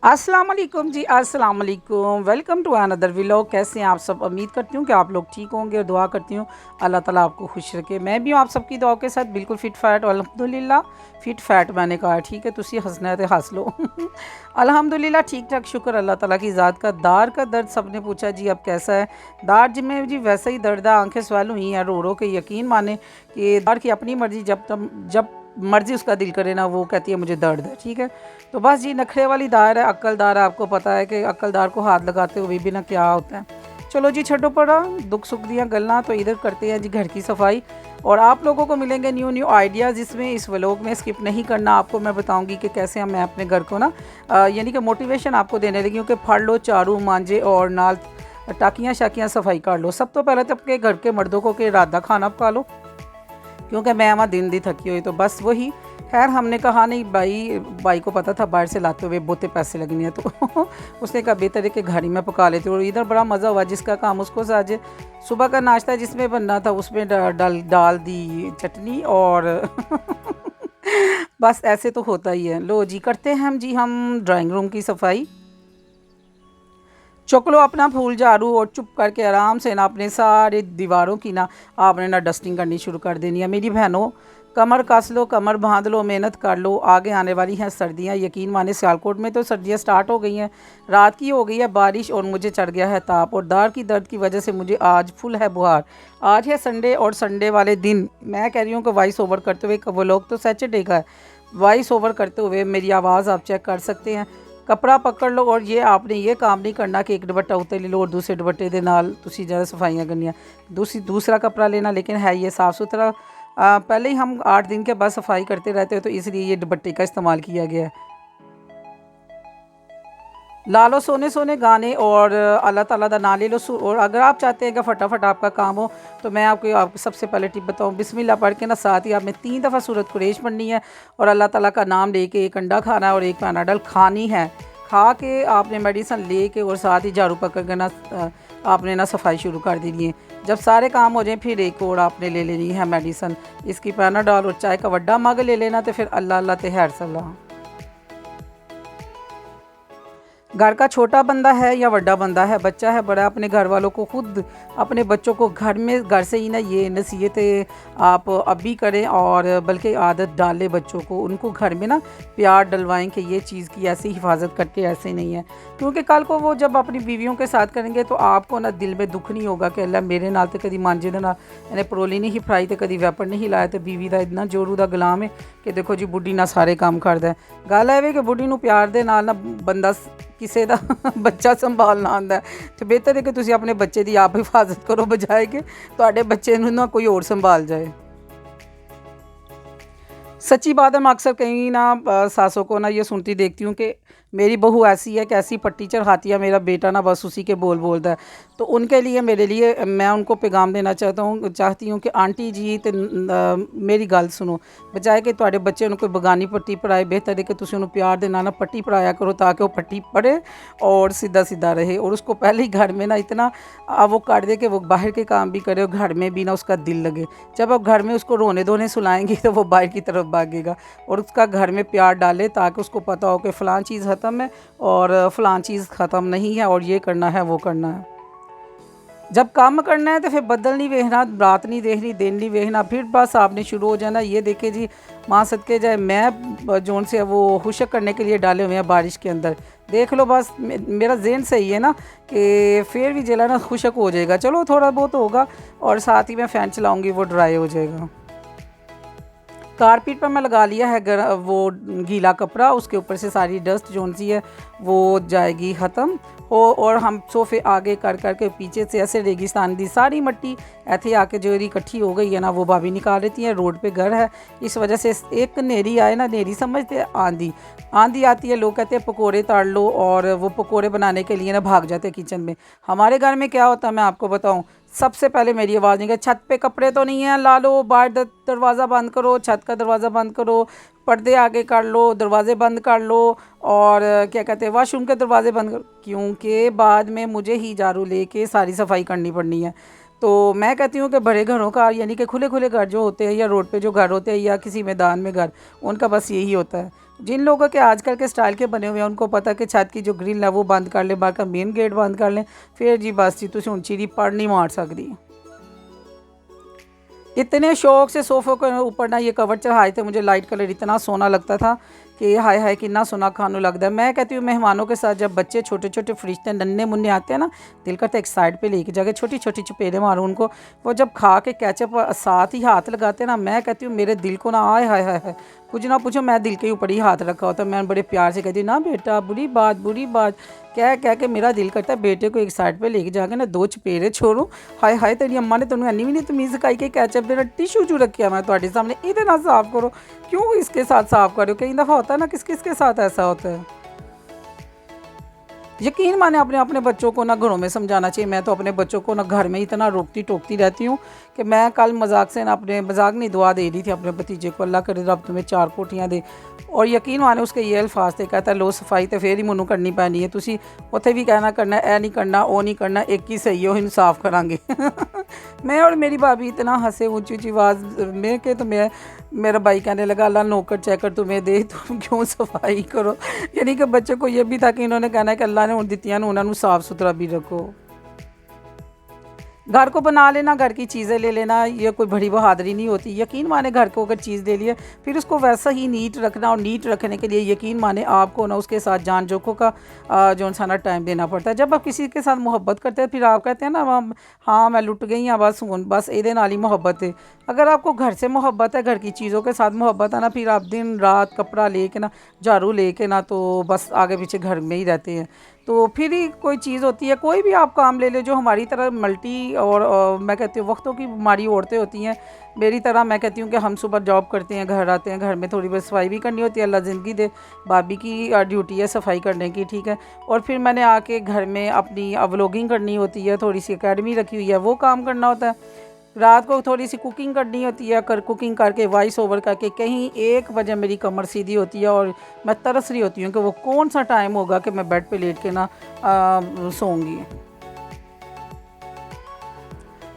अस्सलाम वालेकुम जी, अस्सलाम वालेकुम। Welcome to another vlog. कैसे हैं आप सब? उम्मीद करती हूँ कि आप लोग ठीक होंगे और दुआ करती हूँ अल्लाह ताला आपको खुश रखे। मैं भी हूँ आप सबकी दुआ के साथ बिल्कुल फ़िट फैट, अल्हम्दुलिल्लाह। फ़िट फैट मैंने कहा, ठीक है, तुसी हंसना है तो हंस लो। अल्हम्दुलिल्लाह ठीक ठाक, शुक्र अल्लाह ताला की ज़ात का। दार का दर्द सबने पूछा जी अब कैसा है? दार जी में जी वैसे ही दर्द है, आंखें swell हुई हैं रो रो के। यकीन माने कि दार की अपनी मर्ज़ी, जब मर्ज़ी उसका दिल करे ना, वो कहती है मुझे दर्द है, ठीक है। तो बस जी नखरे वाली दार है, अक्लदार है। आपको पता है कि अक्लदार को हाथ लगाते हुए भी ना क्या होता है। चलो जी छड्डो पड़ा दुख सुख दियाँ गल्लां, तो इधर करते हैं जी घर की सफाई। और आप लोगों को मिलेंगे न्यू न्यू आइडियाज़ इसमें, इस व्लॉग में स्किप नहीं करना। आपको मैं बताऊंगी कि कैसे हम मैं अपने घर को ना यानी कि मोटिवेशन आपको देने लगी हूँ कि फड़ लो चारू मांझे और नाल टाकियाँ शाकियाँ सफाई कर लो। सब तो पहले तो अपने घर के मर्दों को कि रात का खाना पका लो, क्योंकि मैं वहाँ दिन दी थकी हुई, तो बस वही। खैर हमने कहा नहीं, भाई को पता था बाहर से लाते हुए बहुते पैसे लगने हैं, तो उसने कहा बेहतर है कि घर ही में पका लेते। और इधर बड़ा मज़ा हुआ, जिसका काम उसको साजे। सुबह का नाश्ता जिसमें बनना था उसमें डाल दी चटनी और बस ऐसे तो होता ही है। लो जी करते हैं हम ड्राइंग रूम की सफाई। चुक लो अपना फूल झाड़ू और चुप करके आराम से ना अपने सारे दीवारों की ना आपने ना डस्टिंग करनी शुरू कर देनी है। मेरी बहनों, कमर कस लो, कमर बांध लो, मेहनत कर लो। आगे आने वाली हैं सर्दियां। यकीन माने सियालकोट में तो सर्दियां स्टार्ट हो गई हैं, रात की हो गई है बारिश और मुझे चढ़ गया है ताप। और दार की दर्द की वजह से मुझे आज फुल है बुहार। आज है संडे और संडे वाले दिन मैं कह रही हूँ कि वॉइस ओवर करते हुए, वो लोग तो सैटरडे का है, वॉइस ओवर करते हुए मेरी आवाज़ आप चेक कर सकते हैं। कपड़ा पकड़ लो और ये आपने ये काम नहीं करना कि एक दुपट्टा उत्ते ले लो और दूसरे दुपट्टे के नाल तुसी ज़्यादा सफाइयाँ करनियाँ। दूसरा कपड़ा लेना, लेकिन है ये साफ़ सुथरा। पहले ही हम 8 दिन के बाद सफाई करते रहते हैं, तो इसलिए ये दुपट्टे का इस्तेमाल किया गया है। ला लो सोने सोने गाने और अल्लाह ताला दा नाम ले लो। और अगर आप चाहते हैं कि फटाफट आपका काम हो, तो मैं आपको सबसे पहले टिप बताऊं, बिस्मिल्लाह पढ़ के ना साथ ही आपने 3 दफ़ा सूरत कुरैश पढ़नी है और अल्लाह ताला का नाम लेके एक अंडा खाना है और एक पैनाडल खानी है। खा के आपने मेडिसन ले के और साथ ही झाड़ू पकड़ के ना आपने ना सफाई शुरू कर देनी है। जब सारे काम हो जाए फिर एक और आपने ले लेनी है मेडिसन, इसकी पैनाडॉल। और चाय का वड्डा मग ले लेना, तो फिर अल्लाह अल्लाह ते खैर सलाह। घर का छोटा बंदा है या बड़ा बंदा है, बच्चा है बड़ा, अपने घर वालों को खुद अपने बच्चों को घर से ही ना ये नसीहतें आप अभी करें और बल्कि आदत डालें बच्चों को। उनको घर में ना प्यार डलवाएं कि ये चीज़ की ऐसी हिफाजत करके ऐसे नहीं है, क्योंकि कल को वो जब अपनी बीवियों के साथ करेंगे तो आपको ना दिल में दुख नहीं होगा कि अल्लाह मेरे नाल तो कभी मांझे दे ना इन्हें परोली नहीं फराई, तो कभी वैपन नहीं लाया, तो बीवी का इतना जोरू का गुलाम है कि देखो जी बुढ़ी ना सारे काम करदा है। गल है कि बुढ़ी नूं प्यार दे नाल ना बंदा किसी का बच्चा संभालना आंदा है, तो बेहतर है कि तुसी अपने बच्चे की आप हिफाजत करो बजाए कि तुहाडे बच्चे नूं ना कोई और संभाल जाए। सच्ची बात है, मैं अक्सर कहीं ना सासों को ना ये सुनती देखती हूँ कि मेरी बहू ऐसी है कि ऐसी पट्टी चढ़ाती है, मेरा बेटा ना बस उसी के बोल बोलता है। तो उनके लिए मेरे लिए मैं उनको पैगाम देना चाहती हूँ कि आंटी जी तो मेरी गल सुनो, बजाए कि तुहाडे बच्चे कोई बगानी पट्टी पढ़ाए, बेहतर है कि तुसी उन्हें प्यार दे नाल पट्टी पढ़ाया करो ताकि वो पट्टी पढ़े और सीधा सीधा रहे। और उसको पहले ही घर में ना इतना वो कर दे कि वो बाहर के काम भी करे और घर में भी ना उसका दिल लगे। जब आप घर में उसको रोने धोने सुलाएंगे तो वो बाहर की तरफ भागेगा। और उसका घर में प्यार डाले ताकि उसको पता हो कि फ़लाँ चीज़ ख़त्म है और फ़लाँ चीज़ ख़त्म नहीं है और ये करना है वो करना है। जब काम करना है तो फिर बदल नहीं वेखना, रात नहीं देखनी, दिन नहीं वेखना, फिर बस आपने शुरू हो जाना। ये देखे जी माँ सदके जाए, मैं जोन से वो खुशक करने के लिए डाले हुए हैं बारिश के अंदर। देख लो बस मेरा जेन सही है ना कि फिर भी जला ना खुशक हो जाएगा। चलो थोड़ा बहुत होगा और साथ ही मैं फ़ैन चलाऊँगी, वो ड्राई हो जाएगा। कारपेट पर मैं लगा लिया है वो गीला कपड़ा, उसके ऊपर से सारी डस्ट जोन सी है वो जाएगी ख़त्म हो। और हम सोफ़े आगे कर के पीछे से ऐसे रेगिस्तान दी सारी मिट्टी ऐसे आके जो इकट्ठी हो गई है ना, वो भाभी निकाल देती हैं। रोड पे घर है, इस वजह से एक नेरी आए ना, नेरी समझते आंधी आंधी आती है, लोग कहते हैं पकोड़े तल लो और वो पकोड़े बनाने के लिए ना भाग जाते हैं किचन में। हमारे घर में क्या होता है मैं आपको बताऊं, सबसे पहले मेरी आवाज़ नहीं, छत पे कपड़े तो नहीं है, ला लो, बाहर दरवाज़ा बंद करो, छत का दरवाज़ा बंद करो, पर्दे आगे कर लो, दरवाजे बंद कर लो और क्या कहते हैं वाशरूम के दरवाजे बंद करो, क्योंकि बाद में मुझे ही झाड़ू लेके सारी सफाई करनी पड़नी है। तो मैं कहती हूँ कि बड़े घरों का यानी कि खुले खुले घर जो होते हैं या रोड पे जो घर होते हैं या किसी मैदान में घर, उनका बस यही होता है। जिन लोगों के आजकल के स्टाइल के बने हुए हैं उनको पता है कि छत की जो ग्रिल है वो बंद कर लें, बाहर का मेन गेट बंद कर लें, फिर जी बस जी तुम चीरी पड़ नहीं मार सकती। इतने शौक से सोफ़े के ऊपर ना ये कवर चढ़ाए थे, मुझे लाइट कलर इतना सोना लगता था कि हाय हाय कितना सोना खानू लगता है। मैं कहती हूँ मेहमानों के साथ जब बच्चे छोटे छोटे फरिश्ते नन्हे मुन्ने आते हैं ना, दिल करता है एक साइड पे लेके जाके छोटी छोटी चपेड़े मारूँ उनको। वो जब खा के केचप साथ ही हाथ लगाते हैं ना, मैं कहती हूँ मेरे दिल को ना आए हाय हाय हाय, कुछ ना पूछो, मैं दिल के ऊपर ही हाथ रखा होता है। मैं बड़े प्यार से कहती हूँ ना बेटा बुरी बात कह के मेरा दिल करता है बेटे को एक साइड पे लेके जाके ना दो चपेड़े छोड़ूँ। हाय हाय तेरी अम्मा ने तेन इन्नी भी नहीं तमीज़ सिखाई कि कैचअप देना टिशू चू रखिया मैं तुम्हारे सामने ये ना साफ़ करो, क्यों इसके साथ साफ़ करो। कई दफ़ा होता है ना किस किस के साथ ऐसा होता है। यकीन माने अपने अपने बच्चों को ना घरों में समझाना चाहिए। मैं तो अपने बच्चों को ना घर में इतना रोकती टोकती रहती हूँ कि मैं कल मजाक से ना अपने मजाक नहीं दुआ दे रही थी अपने भतीजे को, अल्लाह करे रब तुम्हें चार कोठियाँ दे। और यकीन माने उसके ये अल्फाज थे, कहता लो सफाई तो फिर ही मैनू करनी पैनी है, तुसी उत्थे भी कहना करना ए नहीं करना वो नहीं करना, एक ही सही हो इंसाफ करांगे। मैं और मेरी भाभी इतना हंसे ऊँची ऊँची आवाज़ में कि तो मेरा भाई कहने लगा अल्लाह नौकर चैकर तुम्हें दे, तुम क्यों सफाई करो। यानी कि बच्चे को ये भी था कि इन्होंने कहना है कि अल्लाह ने उन दित्तियां उन्होंने साफ़ सुथरा भी रखो। घर को बना लेना, घर की चीज़ें ले लेना, ये कोई बड़ी बहादुरी नहीं होती। यकीन माने घर को अगर चीज़ ले लिए फिर उसको वैसा ही नीट रखना, और नीट रखने के लिए यकीन माने आपको ना उसके साथ जान जोखों का जो इंसाना टाइम देना पड़ता है। जब आप किसी के साथ मोहब्बत करते हैं फिर आप कहते हैं ना हाँ मैं लुट गई हाँ बस हूँ, बस ये नाल ही मोहब्बत है। अगर आपको घर से मोहब्बत है, घर की चीज़ों के साथ मोहब्बत है ना, फिर आप दिन रात कपड़ा ले के ना झाड़ू ले के ना तो बस आगे पीछे घर में ही रहते हैं। तो फिर ही कोई चीज़ होती है, कोई भी आप काम ले ले जो हमारी तरह मल्टी और मैं कहती हूँ वक्तों की बीमारी औरतें होती हैं। मेरी तरह मैं कहती हूँ कि हम सुबह जॉब करते हैं, घर आते हैं, घर में थोड़ी बहुत सफाई भी करनी होती है, अल्लाह ज़िंदगी दे। भाभी की ड्यूटी है सफाई करने की, ठीक है। और फिर मैंने आके घर में अपनी व्लॉगिंग करनी होती है, थोड़ी सी एकेडमी रखी हुई है वो काम करना होता है। रात को थोड़ी सी कुकिंग करनी होती है, कुकिंग करके वॉइस ओवर करके कहीं 1 बजे मेरी कमर सीधी होती है और मैं तरस रही होती हूँ कि वो कौन सा टाइम होगा कि मैं बेड पे लेट के ना सोऊंगी।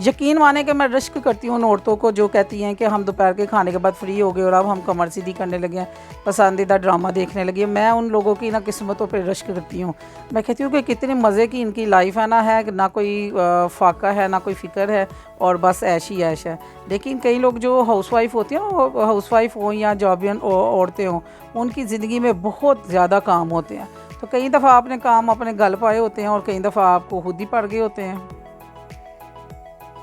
यकीन माने कि मैं रश्क करती हूँ उन औरतों को जो कहती हैं कि हम दोपहर के खाने के बाद फ्री हो गए और अब हम कमर सीधी करने लगे हैं, पसंदीदा ड्रामा देखने लगे हैं। मैं उन लोगों की ना किस्मतों पे रश्क करती हूँ। मैं कहती हूँ कि कितने मज़े की इनकी लाइफ है ना कोई फाका है ना कोई फ़िक्र है और बस ऐश ही ऐश है। लेकिन कई लोग जो हाउसवाइफ होती हैं, हाउसवाइफ हों या जॉबियन औरतें हों, उनकी ज़िंदगी में बहुत ज़्यादा काम होते हैं। तो कई दफ़ा आपने काम अपने गल पाए होते हैं और कई दफ़ा आपको खुद ही पड़ गए होते हैं।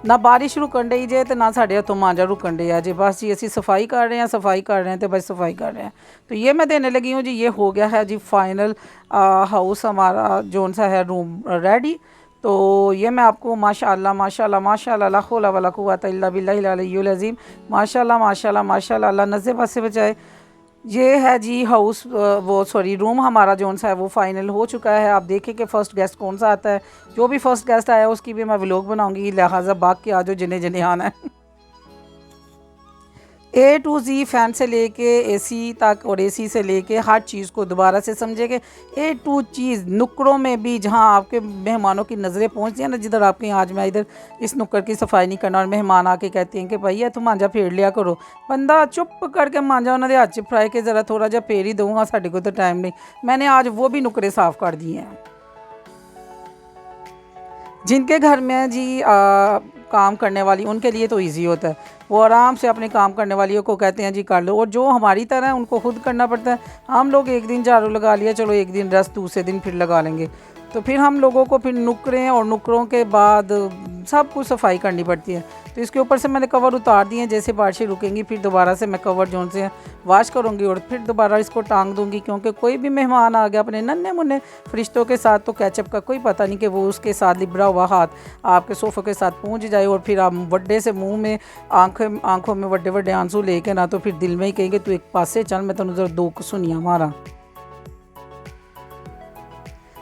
ना बारिश रुकन डई जे तो ना साढ़े हथों मांजा रुकन डया जे, बस जी असी सफाई कर रहे हैं तो बस सफाई कर रहे हैं। तो ये मैं देने लगी हूँ जी, ये हो गया है जी फाइनल हाउस हमारा जोन सा है रूम रेडी। तो ये मैं आपको माशाल्लाह माशाल्लाह माशाल्लाह ला हौला वला कुव्वता इल्ला बिल्लाहिल अलिय्युल अज़ीम, माशाल्लाह माशाल्लाह माशाल्लाह अल्लाह नज़े बस से बचाए। ये है जी हाउस रूम हमारा जोन सा है वो फाइनल हो चुका है। आप देखें कि फ़र्स्ट गेस्ट कौन सा आता है। जो भी फ़र्स्ट गेस्ट आया उसकी भी मैं व्लॉग बनाऊंगी, लिहाजा बाग के आ जाओ जिन्हें जिन्हें आना है। ए टू ज़ी फ़ैन से लेके एसी तक और एसी से लेके हर चीज़ को दोबारा से समझेंगे। ए टू चीज़ नुक्कड़ों में भी जहां आपके मेहमानों की नज़रें पहुंचती हैं ना, जिधर आपके आज मैं इधर इस नुक्कड़ की सफाई नहीं करना और मेहमान आके कहते हैं कि भैया तुम मांझा फेर लिया करो, बंदा चुप करके मांझा उन्होंने हाथ च फड़ाए के ज़रा थोड़ा जहा फेर ही दूँगा, साढ़े को तो टाइम नहीं। मैंने आज वो भी नुक्कड़े साफ़ कर दिए हैं। जिनके घर में जी काम करने वाली उनके लिए तो इजी होता है, वो आराम से अपने काम करने वालियों को कहते हैं जी कर लो, और जो हमारी तरह है उनको खुद करना पड़ता है। हम लोग एक दिन झाड़ू लगा लिया, चलो एक दिन रेस्ट, दूसरे दिन फिर लगा लेंगे। तो फिर हम लोगों को फिर नुक्करें और नुक्करों के बाद सब कुछ सफाई करनी पड़ती है। तो इसके ऊपर से मैंने कवर उतार दिए हैं, जैसे बारिशें रुकेंगी फिर दोबारा से मैं कवर जोन से वाश करूँगी और फिर दोबारा इसको टांग दूँगी, क्योंकि कोई भी मेहमान आ गया अपने नन्हे मुन्ने फरिश्तों के साथ तो केचप का कोई पता नहीं कि वो उसके साथ लिबड़ा हुआ हाथ आपके सोफ़े के साथ पहुँच जाए और फिर आप बड्डे से मुँह में आँखों में बड़े बड़े आंसू लेके ना तो फिर दिल में ही कहेंगे तू एक पासे चल, मैं तेन जरा दो सुनिया मारा।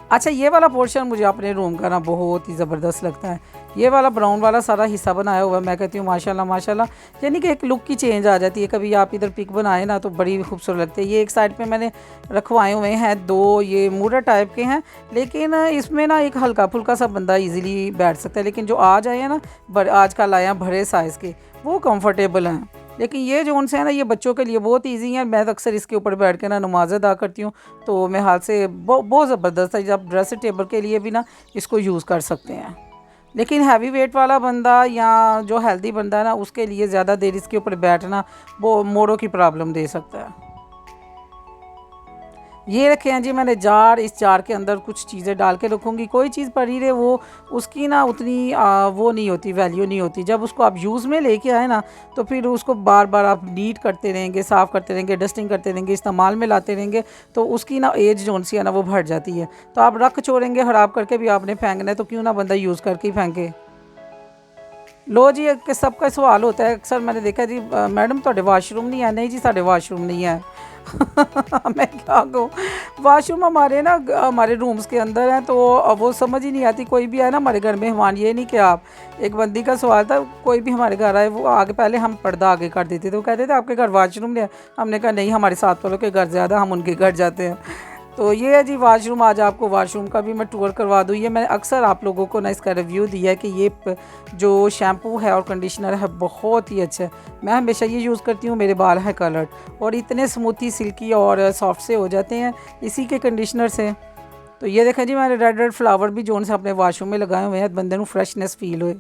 अच्छा, ये वाला पोर्शन मुझे अपने रूम का ना बहुत ही ज़बरदस्त लगता है। ये वाला ब्राउन वाला सारा हिस्सा बनाया हुआ है, मैं कहती हूँ माशाल्लाह माशाल्लाह, यानी कि एक लुक की चेंज आ जाती है। कभी आप इधर पिक बनाए ना तो बड़ी खूबसूरत लगती है। ये एक साइड पे मैंने रखवाए हुए हैं दो, ये मूरर टाइप के हैं, लेकिन इसमें ना एक हल्का फुल्का सा बंदा ईज़िली बैठ सकता है। लेकिन जो आज आए हैं ना आजकल आए हैं बड़े साइज़ के, वो कम्फर्टेबल हैं। लेकिन ये जो उनसे है ना, ये बच्चों के लिए बहुत ईजी है। मैं तो अक्सर इसके ऊपर बैठ के ना नमाज अदा करती हूँ, तो मैं हाल से बहुत ज़बरदस्त है। जब ड्रेसिंग टेबल के लिए भी ना इसको यूज़ कर सकते हैं। लेकिन हैवी वेट वाला बंदा या जो हेल्दी बंदा है ना, उसके लिए ज़्यादा देर इसके ऊपर बैठना वो मोड़ों की प्रॉब्लम दे सकता है। ये रखे हैं जी मैंने जार। इस जार के अंदर कुछ चीज़ें डाल के रखूँगी। कोई चीज़ पड़ी रहे वो उसकी ना उतनी वो नहीं होती, वैल्यू नहीं होती। जब उसको आप यूज़ में लेके आए ना, तो फिर उसको बार बार आप नीट करते रहेंगे, साफ़ करते रहेंगे, डस्टिंग करते रहेंगे, इस्तेमाल में लाते रहेंगे, तो उसकी ना एज जो सी है ना वो बढ़ जाती है। तो आप रख छोड़ेंगे, ख़राब करके भी आपने फेंकना है, तो क्यों ना बंदा यूज़ करके ही फेंके। लो जी, कि सबका सवाल होता है अक्सर, मैंने देखा जी मैडम ਤੁਹਾਡੇ वाशरूम नहीं है। नहीं जी, साढ़े वाशरूम नहीं है। मैं क्या कहूँ, वाशरूम हमारे ना हमारे रूम्स के अंदर हैं, तो अब वो समझ ही नहीं आती। कोई भी आए ना हमारे घर में मेहमान, ये नहीं कि आप, एक बंदी का सवाल था, कोई भी हमारे घर आए, वो आगे पहले हम पर्दा आगे कर देते थे। वो कहते थे आपके घर वाशरूम नहीं है। हमने कहा नहीं, हमारे साथ वालों के घर ज़्यादा, हम उनके घर जाते हैं। तो ये है जी वाशरूम। आज आपको वाशरूम का भी मैं टूर करवा दूँ। ये मैंने अक्सर आप लोगों को ना इसका रिव्यू दिया है कि ये जो शैम्पू है और कंडीशनर है बहुत ही अच्छा है। मैं हमेशा ये यूज़ करती हूँ। मेरे बाल हैं कलर्ड और इतने स्मूथी, सिल्की और सॉफ्ट से हो जाते हैं इसी के कंडीशनर से। तो ये देखें जी, मैंने रेड रेड फ्लावर भी जोन से अपने वाशरूम में लगाए हुए हैं, बंदे ਨੂੰ फ्रैशनेस फील होए।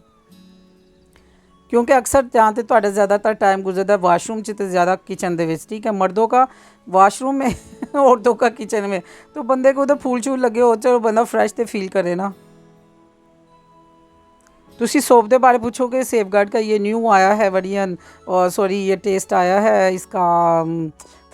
क्योंकि अक्सर जहाँ तो ਤੁਹਾਡਾ ज़्यादातर टाइम गुजरता है वाशरूम च, तो ज़्यादा किचन दे विच, ठीक है। मर्दों का वाशरूम में औरतों का किचन में, तो बंदे को उधर फूल शूल लगे हो, चलो बंदा फ्रैश तो फील करे ना। तुसी सोप के बारे पूछोगे, सेफगार्ड का ये न्यू आया है वेरिएंट, और सॉरी ये टेस्ट आया है इसका,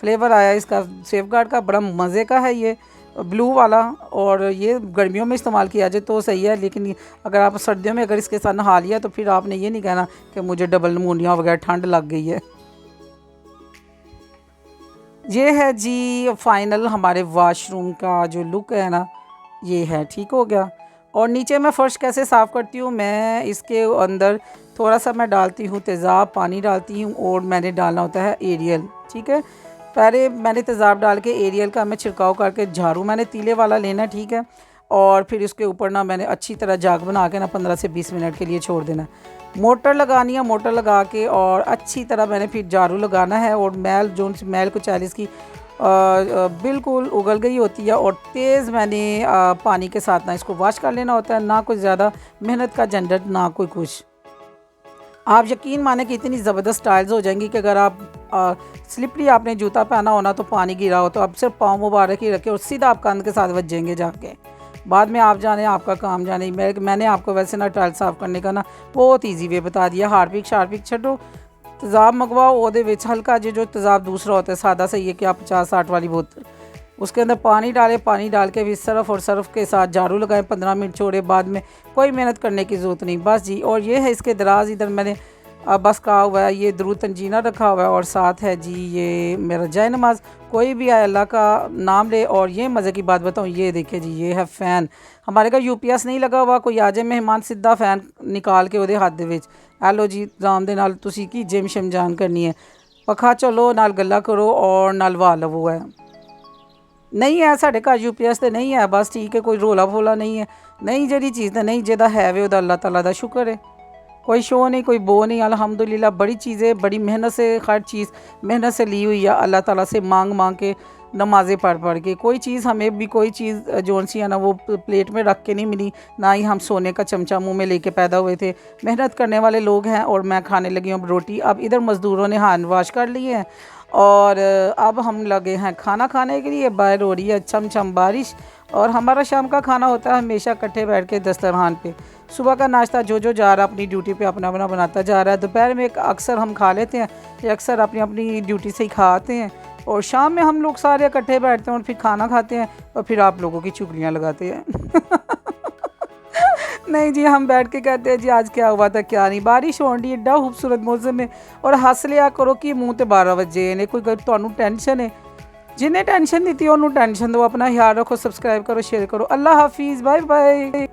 फ्लेवर आया है इसका सेफगार्ड का, बड़ा मज़े का है ये ब्लू वाला। और ये गर्मियों में इस्तेमाल किया जाए तो सही है, लेकिन अगर आप सर्दियों में अगर इसके साथ नहा लिया तो फिर आपने ये नहीं कहना कि मुझे डबल नमूनिया वगैरह ठंड लग गई है। ये है जी फाइनल हमारे वाशरूम का जो लुक है ना, ये है, ठीक हो गया। और नीचे मैं फ़र्श कैसे साफ़ करती हूँ, मैं इसके अंदर थोड़ा सा मैं डालती हूँ तेज़ाब, पानी डालती हूँ, और मैंने डालना होता है एरियल, ठीक है। पहले मैंने तेज़ाब डाल के एरियल का मैं छिड़काव करके, झाड़ू मैंने तीले वाला लेना, ठीक है। और फिर इसके ऊपर ना मैंने अच्छी तरह जाग बना के ना 15 से 20 मिनट के लिए छोड़ देना। मोटर लगानी है, मोटर लगा के और अच्छी तरह मैंने फिर झाड़ू लगाना है। और मैल जो मैल कुछ 40 की बिल्कुल उगल गई होती है, और तेज़ मैंने पानी के साथ ना इसको वॉश कर लेना होता है। ना कोई ज़्यादा मेहनत का झंझट, ना कोई कुछ। आप यकीन माने कि इतनी ज़बरदस्त टाइल्स हो जाएंगी कि अगर आप स्लिपरी आपने जूता पहना हो ना, तो पानी गिरा हो तो आप सिर्फ पाँव मुबारक ही रखें और सीधा आप कंध के साथ बजेंगे जाके। बाद में आप जाने, आपका काम जाने। मैंने आपको वैसे ना टाइल साफ़ करने का ना बहुत ईजी वे बता दिया। हार्पिक शार्पिक छो, तेज़ाब मंगवाओ, वो हल्का जो तेज़ाब दूसरा होता है सादा सही है कि आप 50-60 वाली बोतल, उसके अंदर पानी डालें, पानी डाल के भी सर्फ़ और सर्फ़ के साथ झाड़ू लगाएं, 15 मिनट छोड़े, बाद में कोई मेहनत करने की ज़रूरत नहीं, बस जी। और ये है इसके दराज, इधर मैंने बस कहा हुआ है, ये दरूद तंजीना रखा हुआ है, और साथ है जी ये मेरा जय नमाज। कोई भी आए अल्लाह का नाम ले। और ये मज़े की बात बताऊँ, ये देखे जी, ये है फ़ैन। हमारे घर UPS नहीं लगा हुआ, कोई आ जाए मेहमान सीधा फ़ैन निकाल के ਉਹਦੇ हत्थ ਦੇ ਵਿੱਚ, हेलो जी राम दे नाल तुसी की जिम शिम जान करनी है, पखा चलो नाल गल्ला करो और नाल वा लवो है। नहीं है साढ़े घर UPS तो नहीं है, बस ठीक है, कोई रोला फोला नहीं है। नहीं जी चीज़ तो नहीं, जेदा है वे उदा अल्लाह ताला दा शुक्र है। कोई शो नहीं, कोई बो नहीं, अल्हम्दुलिल्लाह। बड़ी चीज़ें बड़ी मेहनत से, हर चीज़ मेहनत से ली हुई है, अल्लाह ताला से मांग मांग के, नमाज़ें पढ़ पढ़ के। कोई चीज़ हमें भी कोई चीज़ जोन सी है ना वो प्लेट में रख के नहीं मिली, ना ही हम सोने का चमचा मुंह में लेके पैदा हुए थे। मेहनत करने वाले लोग हैं। और मैं खाने लगी हूँ रोटी। अब इधर मज़दूरों ने हैंड वाश कर लिए हैं, और अब हम लगे हैं खाना खाने के लिए। बाहर हो रही है छम छम बारिश, और हमारा शाम का खाना होता है हमेशा इकट्ठे बैठ के दस्तरखान पे। सुबह का नाश्ता जो जा रहा है अपनी ड्यूटी पे अपना अपना बनाता जा रहा है। दोपहर में अक्सर हम खा लेते हैं, ये अक्सर अपनी अपनी ड्यूटी से ही खाते हैं। और शाम में हम लोग सारे इकट्ठे बैठते हैं और फिर खाना खाते हैं, और फिर आप लोगों की चुगलियाँ लगाते हैं। नहीं जी, हम बैठ के कहते हैं जी आज क्या हुआ था क्या नहीं। बारिश हो रही एडा खूबसूरत मौसम है, और हस लिया करो कि मुँह तो 12 वजे ने, कोई तुहानू टेंशन है। जिन्हें टेंशन दी थी उन्होंने टेंशन दो। अपना ख्याल रखो, सब्सक्राइब करो, शेयर करो। अल्लाह हाफिज़, बाय बाय।